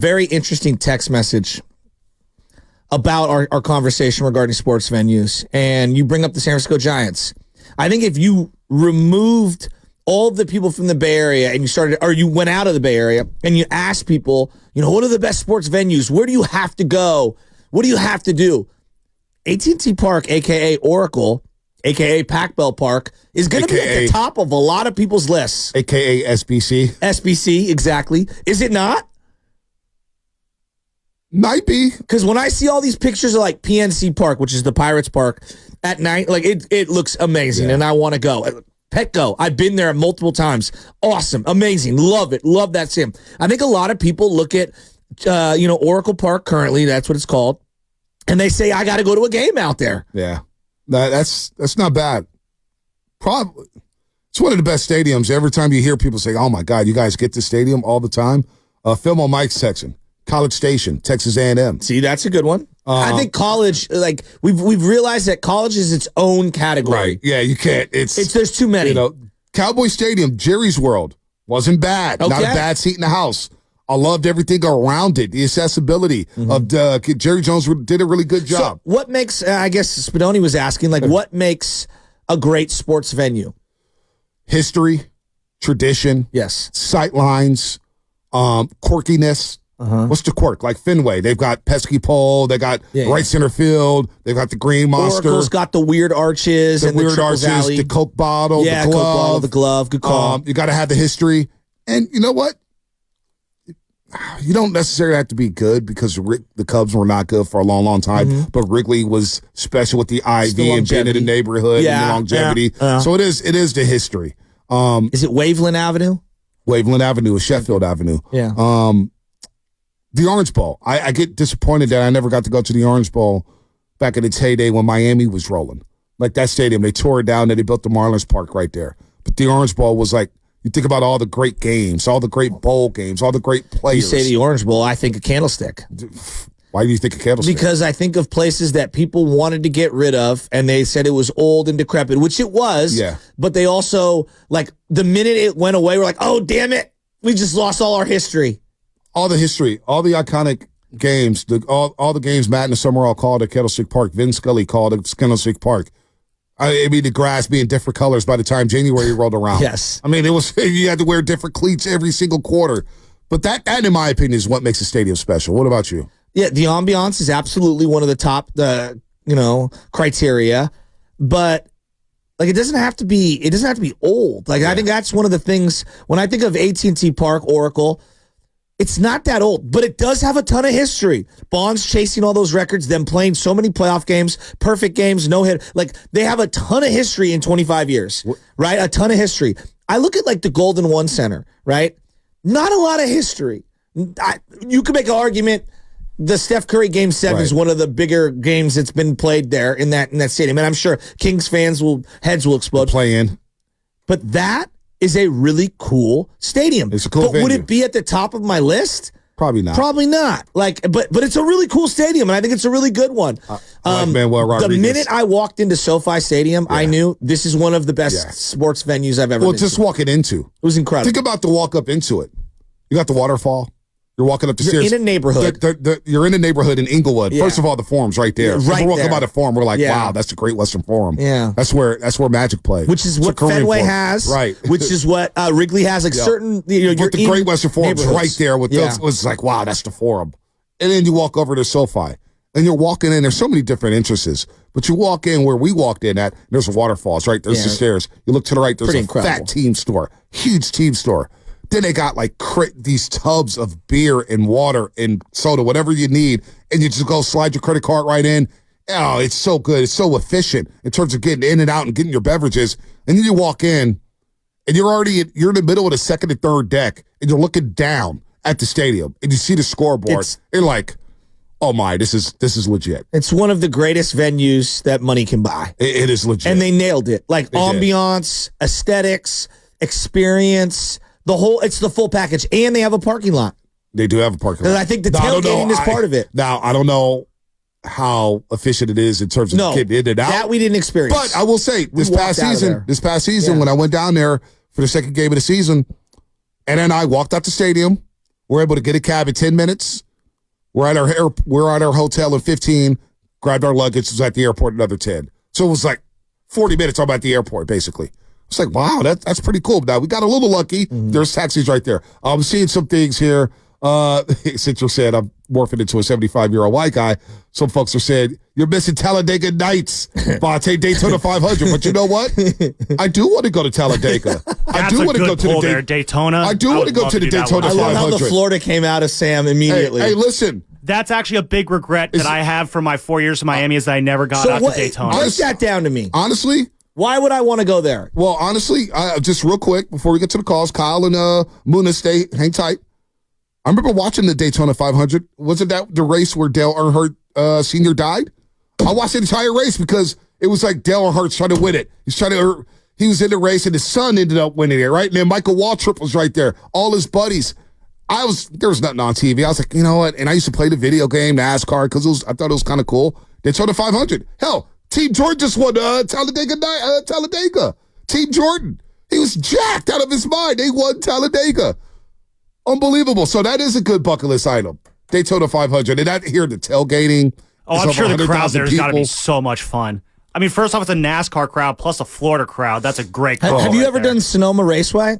Very interesting text message about our conversation regarding sports venues. And you bring up the San Francisco Giants. I think if you removed all of the people from the Bay Area and you went out of the Bay Area and you asked people, what are the best sports venues? Where do you have to go? What do you have to do? AT&T Park, a.k.a. Oracle, a.k.a. Pac Bell Park, is going to be at the top of a lot of people's lists. A.k.a. SBC. SBC, exactly. Is it not? Might be. Because when I see all these pictures of like PNC Park, which is the Pirates Park, at night, like it looks amazing, and I want to go. Petco, I've been there multiple times. Awesome, amazing, love it, love that sim. I think a lot of people look at, Oracle Park currently, that's what it's called, and they say, I got to go to a game out there. Yeah, that's not bad. Probably, it's one of the best stadiums. Every time you hear people say, oh my God, you guys get this stadium all the time. Film on Mike's section. College Station, Texas A&M. See, that's a good one. I think college, like we've realized that college is its own category. Right? Yeah, you can't. There's too many. Cowboy Stadium, Jerry's World wasn't bad. Okay. Not a bad seat in the house. I loved everything around it. The accessibility of Jerry Jones did a really good job. So what makes? I guess Spadoni was asking, what makes a great sports venue? History, tradition. Yes. Sight lines, quirkiness. What's the quirk? Like Fenway, they've got pesky pole, they got right center field, they've got the green monster. Oracle's got the weird arches, the Coke bottle, the glove. Coke bottle, the glove. Good call. You got to have the history, and you know what? You don't necessarily have to be good because the Cubs were not good for a long, long time. But Wrigley was special with the IV and being in the neighborhood and the longevity. So it is the history. Is it Waveland Avenue? Waveland Avenue is Sheffield Avenue. Yeah. The Orange Bowl. I get disappointed that I never got to go to the Orange Bowl back in its heyday when Miami was rolling. Like that stadium, they tore it down and they built the Marlins Park right there. But the Orange Bowl was like, you think about all the great games, all the great bowl games, all the great players. You say the Orange Bowl, I think a Candlestick. Why do you think a Candlestick? Because I think of places that people wanted to get rid of and they said it was old and decrepit, which it was. Yeah. But they also, like, the minute it went away, we're like, oh, damn it, we just lost all our history. All the history, all the iconic games, all the games Matt and Summerall called at Candlestick Park, Vin Scully called at Candlestick Park. I mean, the grass being different colors by the time January rolled around. Yes. I mean, you had to wear different cleats every single quarter. But that, in my opinion, is what makes a stadium special. What about you? Yeah, the ambiance is absolutely one of the top, criteria. But it doesn't have to be old. I think that's one of the things when I think of AT&T Park, Oracle. It's not that old, but it does have a ton of history. Bonds chasing all those records, them playing so many playoff games, perfect games, no hit. They have a ton of history in 25 years, right? A ton of history. I look at the Golden One Center, right? Not a lot of history. You could make an argument the Steph Curry Game 7 is one of the bigger games that's been played there in that stadium. And I'm sure Kings fans heads will explode. Play in. But that is a really cool stadium. It's a cool venue. Would it be at the top of my list? Probably not. Probably not. But it's a really cool stadium, and I think it's a really good one. Manuel Rodriguez. The minute I walked into SoFi Stadium, I knew this is one of the best sports venues I've ever been just to. walking into. It was incredible. Think about the walk up into it. You got the waterfall. You're walking up the stairs. You're in a neighborhood. You're in a neighborhood in Inglewood. Yeah. First of all, the Forum's right there. Right we're walking there. by the Forum. We're like, wow, that's the Great Western Forum. Yeah. That's where Magic played. Which is what Fenway has. Right. Which is what Wrigley has. Certain. But the Great Western Forum's right there with those. It was like, wow, that's the Forum. And then you walk over to SoFi. And you're walking in. There's so many different entrances. But you walk in where we walked in at, there's the waterfalls, right? There's the stairs. You look to the right, there's a fat team store. Huge team store. Then they got these tubs of beer and water and soda, whatever you need, and you just go slide your credit card right in. Oh, it's so good. It's so efficient in terms of getting in and out and getting your beverages. And then you walk in, and you're in the middle of the second and third deck, and you're looking down at the stadium, and you see the scoreboard. You're like, oh my, this is legit. It's one of the greatest venues that money can buy. It is legit. And they nailed it. Ambiance, aesthetics, experience. It's the full package, and they have a parking lot. They do have a parking lot. I think the tailgating is part of it. Now, I don't know how efficient it is in terms of getting in and out. That we didn't experience. But I will say, this past season, when I went down there for the second game of the season, and then I walked out the stadium, We're able to get a cab in 10 minutes. We're at our hotel in 15. Grabbed our luggage. Was at the airport another 10. So it was like 40 minutes. I'm at the airport basically. It's like, wow, that's pretty cool. Now we got a little lucky. There's taxis right there. I'm seeing some things here. Since you said I'm morphing into a 75-year-old white guy, some folks are saying you're missing Talladega Nights, Bonte Daytona 500. But you know what? I do want to go to Talladega. I do want to go to the Daytona. I do want to go to the Daytona 500. I love how the Florida came out of Sam immediately. Hey, listen. That's actually a big regret that I have for my 4 years in Miami is that I never got out to Daytona. Break that down to me. Honestly. Why would I want to go there? Well, honestly, just real quick before we get to the calls, Kyle and Muna, hang tight. I remember watching the Daytona 500. Wasn't that the race where Dale Earnhardt Sr. died? I watched the entire race because it was like Dale Earnhardt's trying to win it. He was in the race and his son ended up winning it, right? And then Michael Waltrip was right there. All his buddies. There was nothing on TV. I was like, you know what? And I used to play the video game NASCAR because I thought it was kind of cool. Daytona 500. Hell, Team Jordan just won Talladega. Team Jordan. He was jacked out of his mind. They won Talladega. Unbelievable. So that is a good bucket list item. Daytona 500. And that here, the tailgating. Oh, I'm sure the crowd there's got to be so much fun. I mean, first off, it's a NASCAR crowd plus a Florida crowd. That's a great crowd. Have you ever done Sonoma Raceway?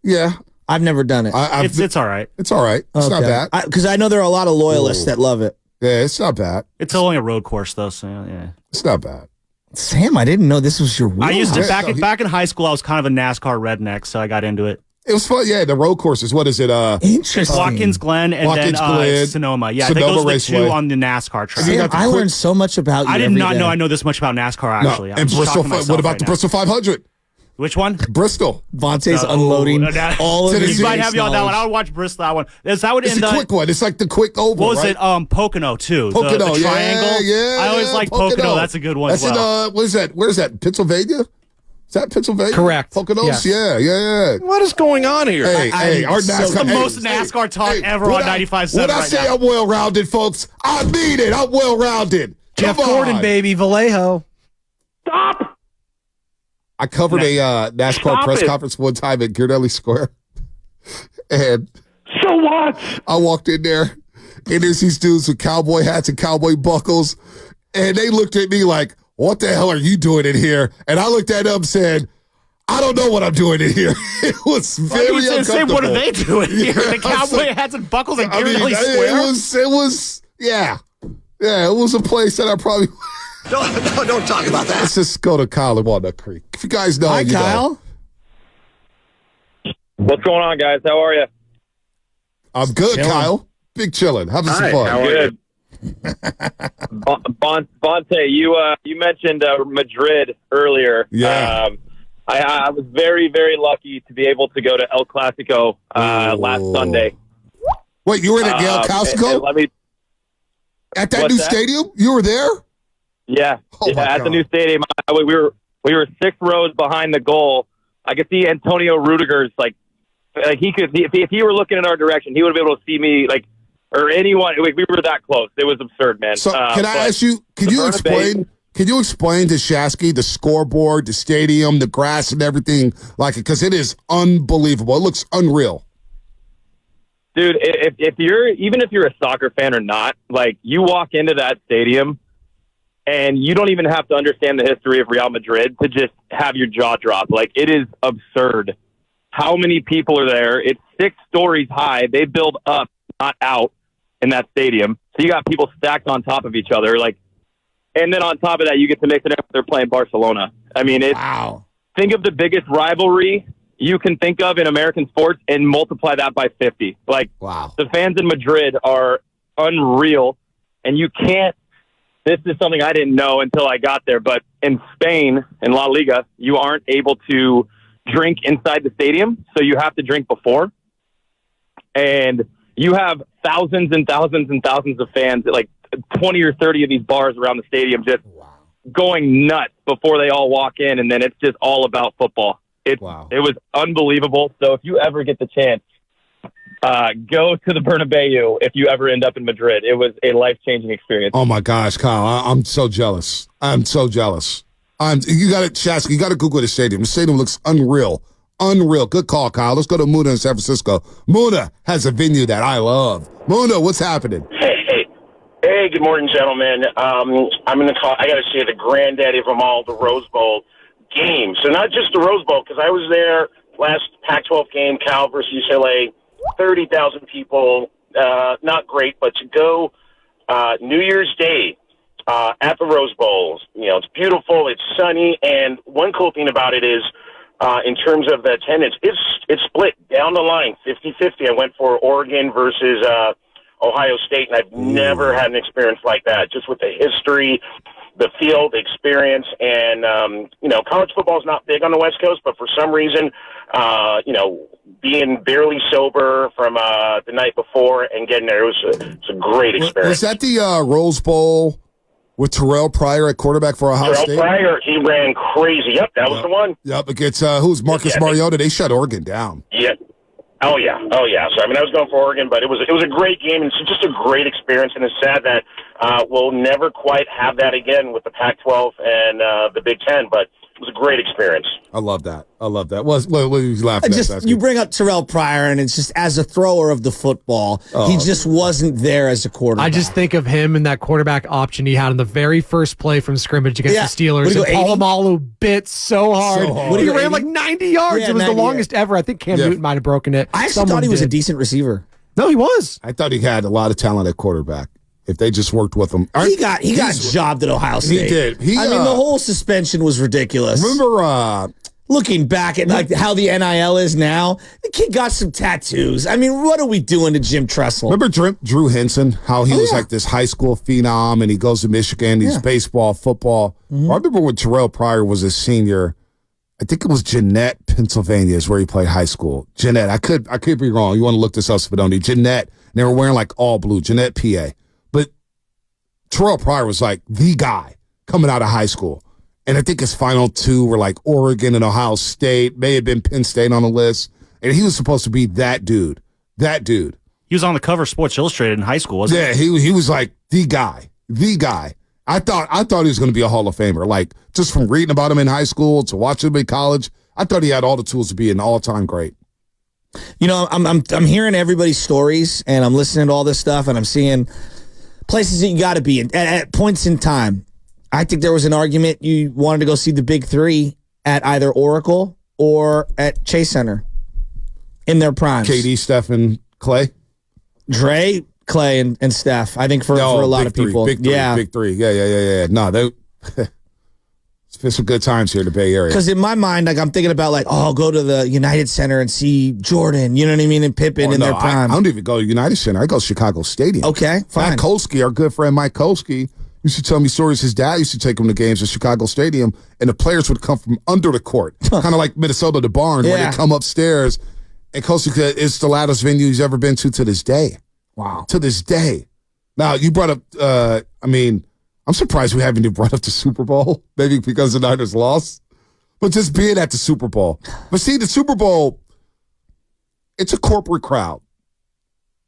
Yeah. I've never done it. It's all right. It's all right. It's not bad. Because I know there are a lot of loyalists that love it. Yeah, it's not bad. It's only a road course, though, so yeah. It's not bad. Sam, I didn't know this was your wheelhouse. I used to, back in high school, I was kind of a NASCAR redneck, so I got into it. It was fun. Yeah, the road courses. What is it? Interesting. Watkins Glen and then Sonoma. Yeah, I think those are the two on the NASCAR track. Sam, I learned so much about you. I did not know I know this much about NASCAR, actually. No. And Bristol, what about the Bristol 500? Which one? Bristol. Vontae's unloading all of his. You might have you on that one. I would watch Bristol. That one. Is that what it's a quick one. It's like the quick oval. What was it? Pocono too. Pocono, the triangle. Yeah. I always like Pocono. That's a good one. That's as well. what is that? Where is that? Pennsylvania? Is that Pennsylvania? Correct. Poconos? Yes. Yeah. What is going on here? Hey, our NASCAR. It's the most NASCAR talk ever on 95.7 When I say I'm well-rounded, folks, I mean it. I'm well-rounded. Jeff Gordon, baby. Vallejo. Stop! I covered a NASCAR press conference one time at Ghirardelli Square. And so what? I walked in there, and there's these dudes with cowboy hats and cowboy buckles, and they looked at me like, what the hell are you doing in here? And I looked at them and said, I don't know what I'm doing in here. It was very uncomfortable. What are they doing here? The cowboy hats and buckles at Ghirardelli Square? It was, yeah. Yeah, it was a place that I probably... Don't talk about that. Let's just go to Kyle and Walnut Creek. If you guys know, Hi, Kyle. What's going on, guys? How are you? I'm good, Kyle. Big chillin'. Having some fun. How are you? Bonte, you mentioned Madrid earlier. Yeah. I was very, very lucky to be able to go to El Clasico last Sunday. Wait, you were at El Clasico? At that new stadium? You were there? Yeah, at the new stadium. We were 6 rows behind the goal. I could see Antonio Rudiger's like he could if he were looking in our direction, he would be able to see me or anyone. We were that close. It was absurd, man. So can I ask you? Can you explain to Shasky the scoreboard, the stadium, the grass, and everything like it? Because it is unbelievable. It looks unreal. Dude, if you're a soccer fan or not, you walk into that stadium. And you don't even have to understand the history of Real Madrid to just have your jaw drop. It is absurd how many people are there. It's 6 stories high. They build up, not out, in that stadium. So you got people stacked on top of each other. And then on top of that, you get to mix it up. They're playing Barcelona. I mean, wow. Think of the biggest rivalry you can think of in American sports and multiply that by 50. Wow. The fans in Madrid are unreal, and you can't. This is something I didn't know until I got there, but in Spain, in La Liga, you aren't able to drink inside the stadium, so you have to drink before. And you have thousands and thousands and thousands of fans, 20 or 30 of these bars around the stadium just going nuts before they all walk in, and then it's just all about football. It was unbelievable. So if you ever get the chance, go to the Bernabeu if you ever end up in Madrid. It was a life-changing experience. Oh, my gosh, Kyle. I'm so jealous. I'm so jealous. You got to, Shasky, you got to Google the stadium. The stadium looks unreal. Unreal. Good call, Kyle. Let's go to Muna in San Francisco. Muna has a venue that I love. Muna, what's happening? Hey, good morning, gentlemen. I'm going to call, I got to say, the granddaddy of them all, the Rose Bowl game. So not just the Rose Bowl, because I was there last Pac-12 game, Cal versus UCLA, 30,000 people. Not great, but to go New Year's Day at the Rose Bowl, it's beautiful, it's sunny, and one cool thing about it is, in terms of the attendance, it's split down the line, 50-50. I went for Oregon versus Ohio State, and I've never had an experience like that, just with the history, the field, the experience, and, college football is not big on the West Coast, but for some reason, being barely sober from the night before and getting there, it was a great experience. Was that the Rose Bowl with Terrell Pryor at quarterback for Ohio State? Terrell Pryor, he ran crazy. Yep, that was the one. Yep, against who's Marcus Mariota? They shut Oregon down. Yeah. Oh yeah. So I was going for Oregon, but it was a great game, and it's just a great experience. And it's sad that we'll never quite have that again with the Pac-12 and the Big Ten. But it was a great experience. I love that. What are you laughing at? You bring up Terrell Pryor, and it's just as a thrower of the football, he just wasn't there as a quarterback. I just think of him and that quarterback option he had on the very first play from scrimmage against the Steelers. And Polamalu bit so hard. He ran like 90 yards. It was the longest ever. I think Cam Newton might have broken it. I actually thought he was a decent receiver. No, he was. I thought he had a lot of talent at quarterback. If they just worked with him. He got jobbed at Ohio State. He did. The whole suspension was ridiculous. Remember looking back at like how the NIL is now, the kid got some tattoos. I mean, what are we doing to Jim Tressel? Remember Drew Henson, how he was like this high school phenom, and he goes to Michigan, he's baseball, football. I remember when Terrell Pryor was a senior, I think it was Jeanette, Pennsylvania is where he played high school. Jeanette, I could be wrong. You want to look this up, Spadoni. Jeanette, and they were wearing like all blue, Jeanette, PA. But Terrell Pryor was like the guy coming out of high school. And I think his final two were like Oregon and Ohio State, may have been Penn State on the list. And he was supposed to be that dude. That dude. He was on the cover of Sports Illustrated in high school, wasn't he? Yeah, he was like the guy. The guy. I thought he was going to be a Hall of Famer. Like, just from reading about him in high school to watching him in college, I thought he had all the tools to be an all-time great. You know, I'm hearing everybody's stories, and I'm listening to all this stuff, and I'm seeing places that you got to be in at points in time. I think there was an argument you wanted to go see the big three at either Oracle or at Chase Center in their primes. KD, Steph, and Clay? Dre, Clay, and Steph, I think for a lot of people. Big three. Yeah. No, it's been some good times here in the Bay Area. Because in my mind, like I'm thinking about like, I'll go to the United Center and see Jordan, you know what I mean, and Pippen in their prime. I don't even go to United Center. I go to Chicago Stadium. Okay, fine. Mike Kolsky, our good friend Mike Kolsky, used to tell me stories. His dad used to take him to games at Chicago Stadium, and the players would come from under the court, kind of like Minnesota, the barn, where they come upstairs. And Kolsky, it's the loudest venue he's ever been to this day. Wow. To this day. Now, you brought up, I'm surprised we haven't even brought up the Super Bowl, maybe because the Niners lost. But just being at the Super Bowl. But see, the Super Bowl, it's a corporate crowd.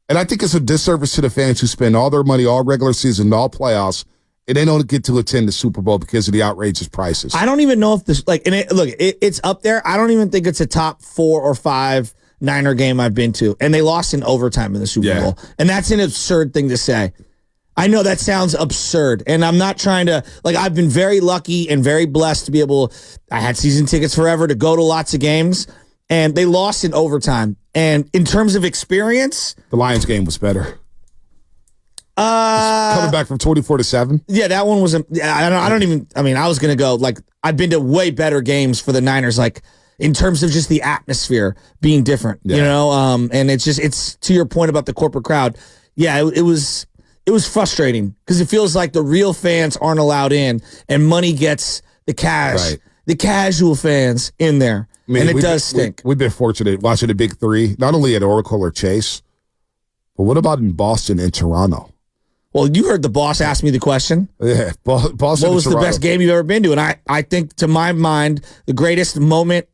And I think it's a disservice to the fans who spend all their money, all regular season, all playoffs, and they don't get to attend the Super Bowl because of the outrageous prices. I don't even know if this, it's up there. I don't even think it's a top 4 or 5 Niner game I've been to. And they lost in overtime in the Super Bowl. And that's an absurd thing to say. I know that sounds absurd. And I'm not trying to, I've been very lucky and very blessed to be able, I had season tickets forever to go to lots of games. And they lost in overtime. And in terms of experience, the Lions game was better. Coming back from 24-7. Yeah, that one was. I was gonna go. I've been to way better games for the Niners. In terms of just the atmosphere being different, you know. And it's to your point about the corporate crowd. Yeah, it was frustrating because it feels like the real fans aren't allowed in, and money gets the cash, the casual fans in there. And it does stink. We've been fortunate watching the big three, not only at Oracle or Chase, but what about in Boston and Toronto? Well, you heard the boss ask me the question. Yeah, Boston. What was the best game you've ever been to? And I think, to my mind, the greatest moment,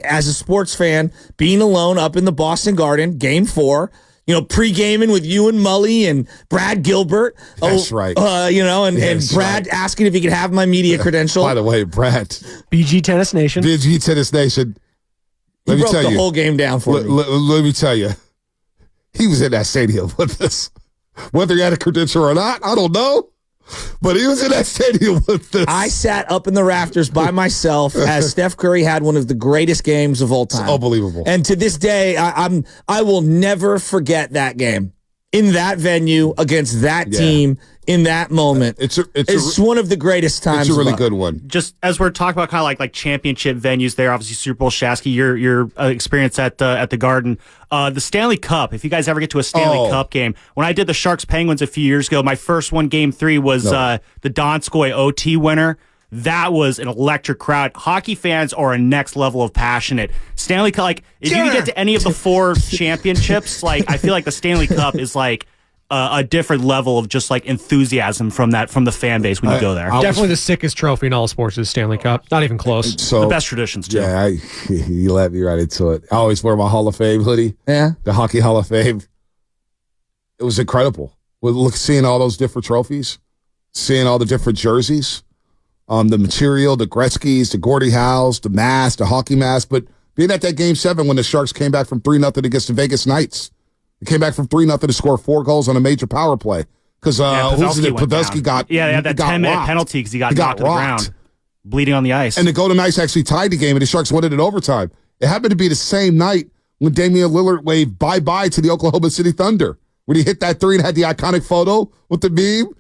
as a sports fan, being alone up in the Boston Garden, Game 4. Pre-gaming with you and Mully and Brad Gilbert. That's right. And Brad asking if he could have my media credential. By the way, Brad. BG Tennis Nation. BG Tennis Nation. He broke the whole game down for me. Let me tell you, he was in that stadium with us. Whether he had a credential or not, I don't know. But he was in that stadium with us. I sat up in the rafters by myself as Steph Curry had one of the greatest games of all time. It's unbelievable. And to this day, I will never forget that game in that venue against that team in that moment. It's one of the greatest times. It's a really good one. Just as we're talking about kind of like championship venues there, obviously Super Bowl, Shasky, your experience at the Garden. The Stanley Cup, if you guys ever get to a Stanley Cup game, when I did the Sharks Penguins a few years ago, my first one, Game 3, was the Donskoy OT winner. That was an electric crowd. Hockey fans are a next level of passionate. Stanley Cup, like, if you can get to any of the 4 championships, like, I feel like the Stanley Cup is like a different level of just like enthusiasm from the fan base when you go there. Definitely the sickest trophy in all sports is Stanley Cup. Not even close. So, the best traditions too. Yeah, you let me right into it. I always wear my Hall of Fame hoodie. Yeah, the Hockey Hall of Fame. It was incredible. Seeing all those different trophies, seeing all the different jerseys. The material, the Gretzky's, the Gordie Howes, the mask, the hockey mask, but being at that Game 7 when the Sharks came back from 3-0 against the Vegas Knights. They came back from 3-0 to score 4 goals on a major power play. Because Pavelski got they had that 10-minute penalty because he got knocked to the ground, bleeding on the ice. And the Golden Knights actually tied the game, and the Sharks won it in overtime. It happened to be the same night when Damian Lillard waved bye-bye to the Oklahoma City Thunder. When he hit that 3 and had the iconic photo with the meme.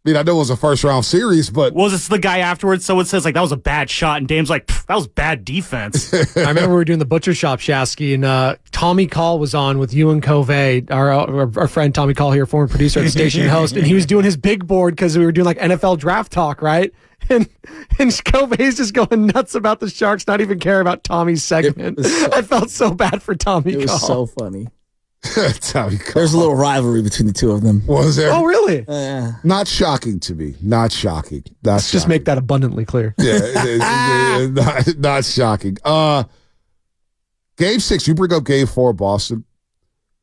I mean, I know it was a first-round series, but... Was this the guy afterwards? Someone says, like, that was a bad shot, and Dame's like, that was bad defense. I remember we were doing the Butcher Shop, Shasky, and Tommy Call was on with Ewan Covey, our friend Tommy Call here, former producer at the station host, and he was doing his big board because we were doing, like, NFL draft talk, right? And Covey's just going nuts about the Sharks, not even care about Tommy's segment. I felt so bad for Tommy Call. It was so funny. Tommy Call. There's a little rivalry between the two of them. Was there? Oh, really? Not shocking to me. Not shocking. Let's just make that abundantly clear. Yeah, not shocking. Game 6, you bring up Game 4, Boston,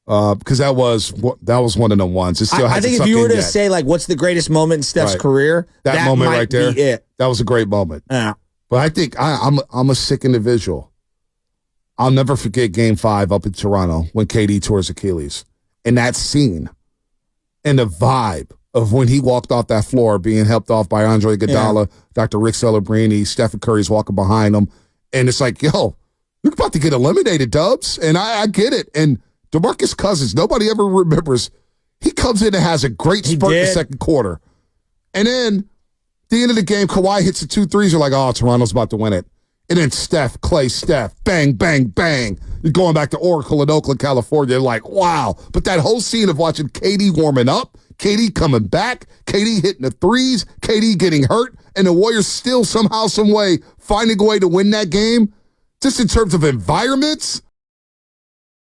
because that was one of the ones. It still I think if you were to say, like, what's the greatest moment in Steph's career, that moment might right there, be it. That was a great moment. Yeah. But I think I'm a sick individual. I'll never forget Game 5 up in Toronto when KD tore his Achilles. And that scene and the vibe of when he walked off that floor being helped off by Andre Iguodala, Dr. Rick Celebrini, Stephen Curry's walking behind him. And it's like, yo, you're about to get eliminated, Dubs. And I get it. And DeMarcus Cousins, nobody ever remembers. He comes in and has a great spurt in the second quarter. And then at the end of the game, Kawhi hits the 2 threes. You're like, oh, Toronto's about to win it. And then Steph, bang, bang, bang. You're going back to Oracle in Oakland, California. You're like, wow. But that whole scene of watching KD warming up, KD coming back, KD hitting the threes, KD getting hurt, and the Warriors still somehow, some way finding a way to win that game, just in terms of environments,